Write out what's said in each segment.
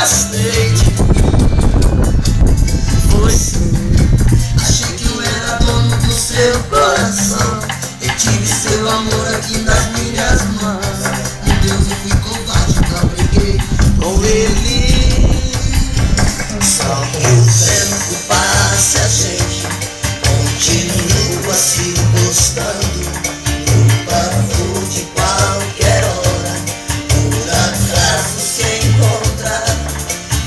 afastei de mim. Foi sim, achei que eu era dono do seu coração. Eu tive seu amor aqui nas minhas mãos. Meu Deus, eu fui covarde, não briguei com ele. Só que o tempo passa e a gente continua se gostando. No pavor de qualquer hora, por acaso se encontrar,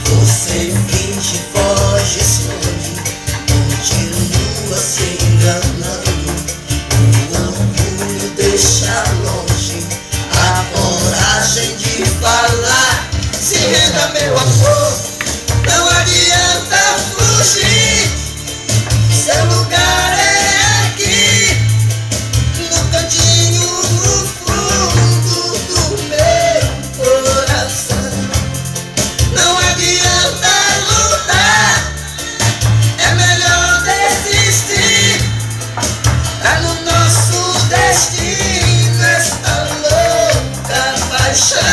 você finge, foge, esconde, continua se enganando. O orgulho deixa longe a coragem de falar. Se renda, meu amor, não adianta fugir. Seu lugar é aqui, no cantinho, no fundo do meu coração. Não adianta lutar, é melhor desistir. Tá no nosso destino esta louca paixão.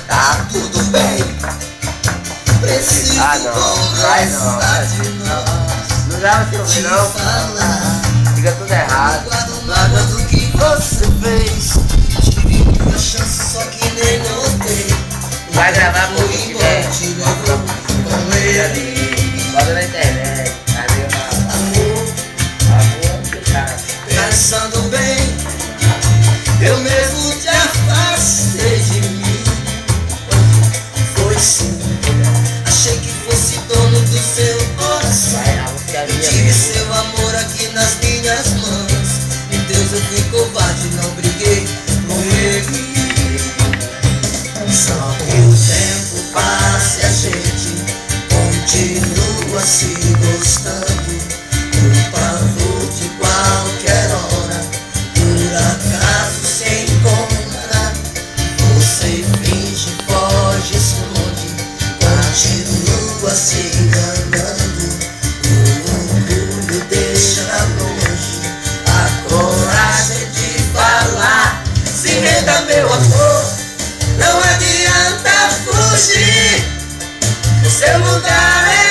Tá tudo bem, preciso conversar de nós. Não dá pra Te ouvir não, falar, fica tudo errado. nada do que você fez. Tive uma chance, só que nem notei. Vai gravar Foi muito embora, te levou com ele. Bota na internet. Aí eu falo, amor, cara. Pensando bem, eu mesmo te afastei de mim. Foi sim, achei que fosse dono do seu coração. Eu tive seu amor aqui nas minhas mãos. Meu Deus, eu fui covarde, não briguei com ele. Só que o tempo passa e a gente continua se gostando. No pavor de qualquer hora, por acaso se encontra, você finge, foge, esconde, continua se enganando. O orgulho deixa longe a coragem de falar. Se renda, meu amor, não adianta fugir. O seu lugar é